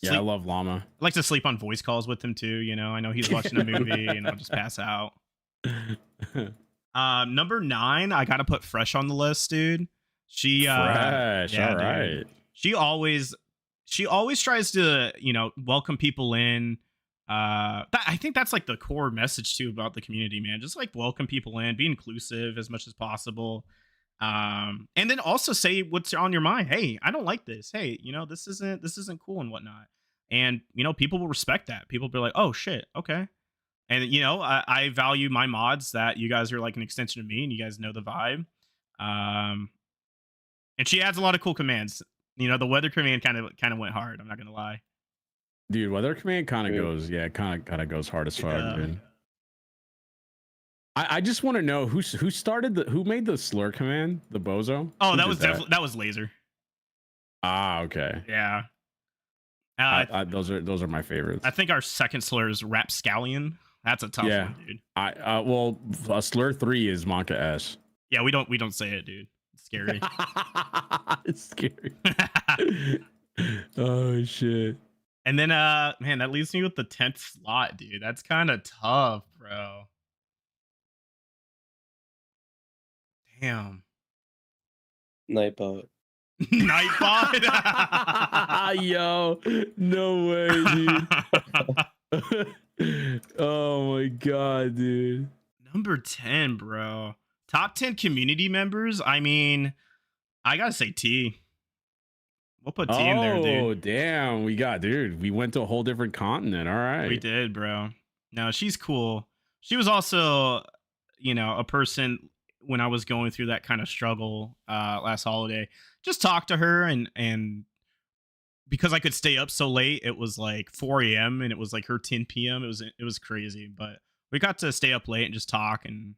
I love Llama. I like to sleep on voice calls with him too. You know, I know he's watching a movie and I'll just pass out. Number 9, I gotta put Fresh on the list, dude. Fresh, all right. She always tries to, welcome people in. I think that's the core message too about the community, man. Just welcome people in, be inclusive as much as possible. And then also say what's on your mind. Hey, I don't like this. Hey, this isn't cool and whatnot. And people will respect that. People will be like, oh shit, okay. And I value my mods that you guys are an extension of me and you guys know the vibe. And she adds a lot of cool commands. The weather command kind of went hard. I'm not gonna lie. Dude, weather command kind of goes hard as fuck, dude. I just want to know who made the slur command, the bozo? Oh, that was Laser. Ah, okay. Yeah. Those are my favorites. I think our second slur is Rapscallion. That's a tough one, dude. Slur 3 is Monka S. Yeah, we don't say it, dude. It's scary. It's scary. Oh shit. And then man, that leaves me with the 10th slot, dude. That's kind of tough, bro. Damn. Nightbot. Nightbot. Yo, no way, dude. Oh my god, dude. Number 10, bro. Top 10 community members. I mean, I gotta say T. We'll put T in there, dude. Oh, damn. We went to a whole different continent. All right. We did, bro. No, she's cool. She was also, a person when I was going through that kind of struggle last holiday. Just talk to her and because I could stay up so late, it was like 4 a.m. and it was like her 10 p.m. It was crazy, but we got to stay up late and just talk, and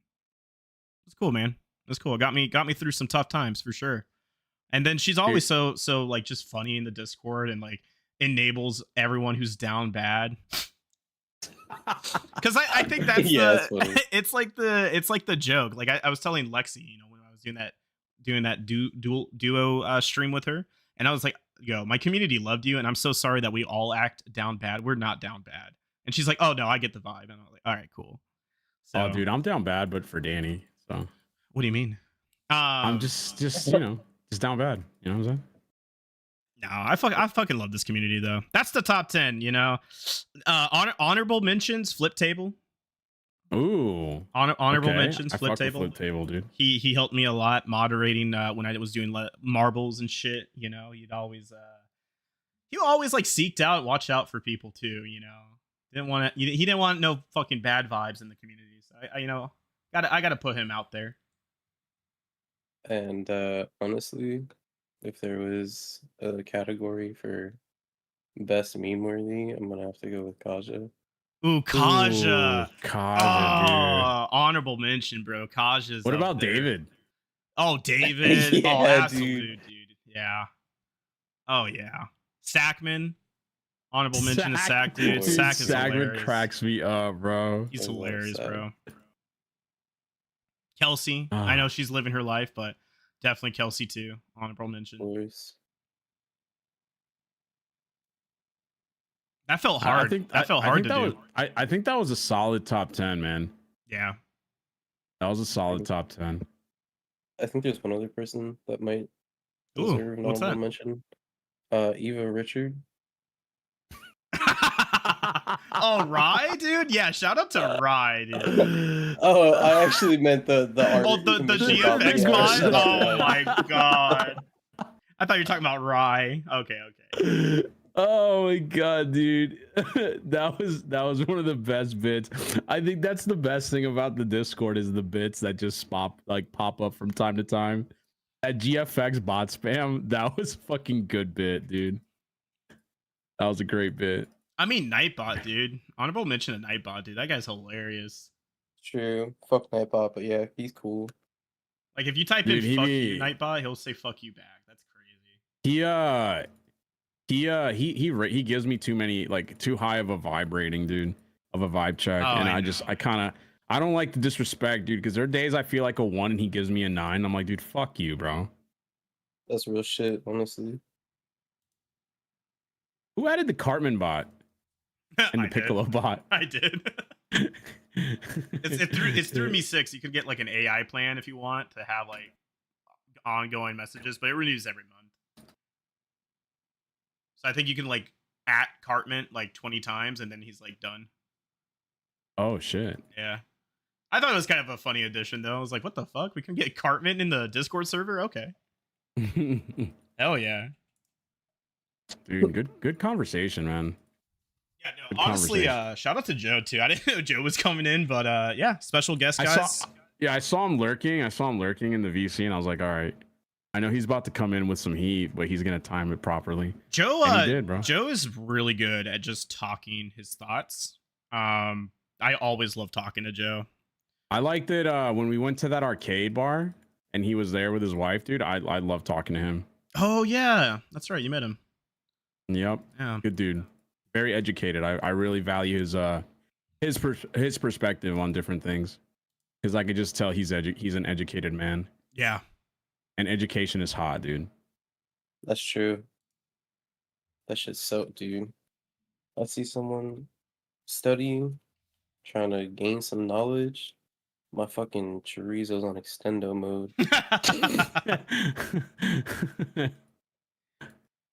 it's cool, man. It's cool. It got me through some tough times for sure. And then she's always so like just funny in the Discord and like enables everyone who's down bad. Because I think that's it's like the joke. Like I was telling Lexi, when I was doing that duo stream with her, and I was like, yo, my community loved you, and I'm so sorry that we all act down bad. We're not down bad. And she's like, oh no, I get the vibe. And I was like, all right, cool. So, oh, dude, I'm down bad, but for Danny. So what do you mean? I'm just just down bad. You know what I'm saying? No, I fucking love this community though. That's the top 10. Honorable mentions, Flip Table. Ooh, honorable mentions, I Flip fuck with Table. Flip Table, dude. He helped me a lot moderating when I was doing marbles and shit. He'd always like seeked out, watch out for people too. He didn't want no fucking bad vibes in the community. So I gotta put him out there. And honestly, if there was a category for best meme worthy, I'm gonna have to go with Kaja. Ooh, Kaja. Kaja, dude. Honorable mention, bro. Kaja's. What about there. David? Oh, David. Yeah, oh, absolute, dude. Yeah. Oh, yeah. Sackman. Honorable mention to Sack, dude. Sack is hilarious. Cracks me up, bro. He's hilarious, bro. Kelsey. I know she's living her life, but definitely Kelsey too. Honorable mention. That felt hard. That felt hard to do. I think that was a solid top 10, man. Yeah. That was a solid top 10. I think there's one other person that might deserve an honorable mention. Eva Richard. Oh, Rye, dude. Yeah, shout out to Rye, dude. Oh, I actually meant the art. Oh, the GFX mod. Oh my god. I thought you were talking about Rye. Okay. Oh my god, dude. that was one of the best bits. I think that's the best thing about the Discord is the bits that just pop up from time to time. That GFX bot spam, that was fucking good bit, dude. That was a great bit. I mean, Nightbot, dude. Honorable mention to Nightbot, dude. That guy's hilarious. True. Fuck Nightbot, but yeah, he's cool. Like, if you type in fuck you, Nightbot, he'll say fuck you back. That's crazy. He gives me too high of a vibe rating, dude. Of a vibe check. And I don't like the disrespect, dude, because there are days I feel like a 1 and he gives me a 9. I'm like, dude, fuck you, bro. That's real shit, honestly. Who added the Cartman bot? And the Piccolo bot. I did. it's through Me6. You can get like an AI plan if you want to have like ongoing messages, but it renews every month. So I think you can like at Cartman like 20 times and then he's like done. Oh shit. Yeah. I thought it was kind of a funny addition though. I was like, what the fuck? We can get Cartman in the Discord server? Okay. Hell yeah. Dude, good conversation, man. Yeah, no, honestly, shout out to Joe too. I didn't know Joe was coming in, but yeah, special guest guys. I saw him lurking. I saw him lurking in the VC, and I was like, all right. I know he's about to come in with some heat, but he's gonna time it properly. Joe, he did, bro. Joe is really good at just talking his thoughts. I always love talking to Joe. I liked it when we went to that arcade bar and he was there with his wife, dude. I love talking to him. Oh yeah, that's right. You met him. Yep. Yeah. Good dude. Very educated. I really value his perspective on different things, because I could just tell he's an educated man. Yeah. And education is hot, dude. That's true. That shit's so, dude. I see someone studying, trying to gain some knowledge. My fucking chorizo's on extendo mode.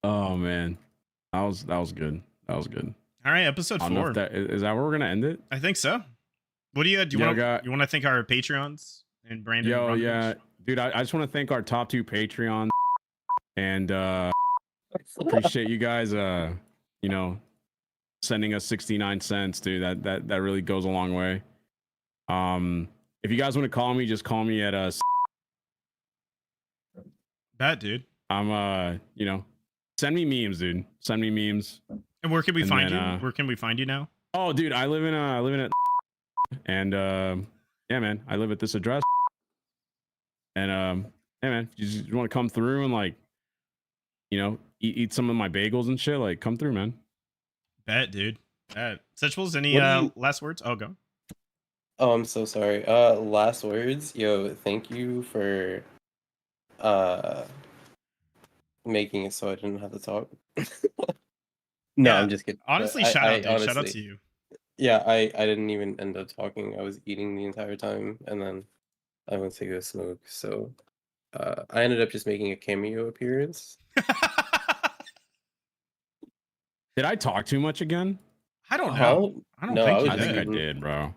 Oh man, that was good. That was good. All right, episode I don't know 4. if that is that where we're gonna end it. I think so. What do you Yo, want? guy- You want to thank our Patreons and Brandon? Yo, Ronovich? yeah, dude. I just want to thank our top 2 Patreons and appreciate you guys. You know, sending us 69 cents, dude. That really goes a long way. If you guys want to call me, just call me at Bet, dude. I'm you know, send me memes, dude. Send me memes. And where can we And find then, you? Where can we find you now? Oh, dude, I live in it, and yeah, man, I live at this address, and yeah, man, if you just want to come through and like, you know, eat some of my bagels and shit, like, come through, man. Bet, dude. Bet. Sexuals, any What do you- last words? Oh, go. Oh, I'm so sorry. Last words. Yo, thank you for making it so I didn't have to talk. No, Yeah, I'm just kidding. But Honestly, I shout out, dude. honestly, Shout out to you. Yeah, I didn't even end up talking. I was eating the entire time, and then I went to go smoke. So I ended up just making a cameo appearance. Did I talk too much again? I don't know. Huh? I don't No, think I you I was think did. I did, bro.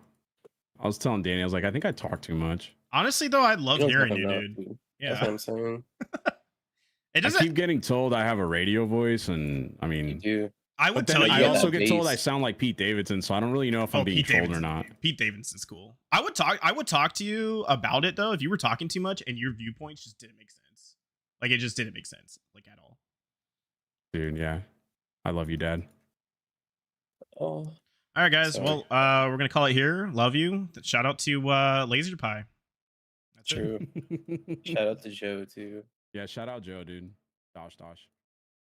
I was telling Danny, I was like, I think I talked too much. Honestly, though, I love You don't hearing talk you, enough, dude. dude. That's what Yeah. I'm saying. It I doesn't. keep getting told I have a radio voice, and I You mean, do. I but would then tell you. I Yeah, also that get told I bass. sound like Pete Davidson, so I don't really know if I'm being Pete trolled Davidson's, or not. Pete Davidson's cool. I would talk to you about it though if you were talking too much and your viewpoints just didn't make sense. Like it just didn't make sense, like at all. Dude, yeah. I love you, Dad. Oh, All right, guys. Sorry. Well, we're gonna call it here. Love you. Shout out to Laser Pie. That's it. true. Shout out to Joe too. Yeah, shout out Joe, dude. Dosh.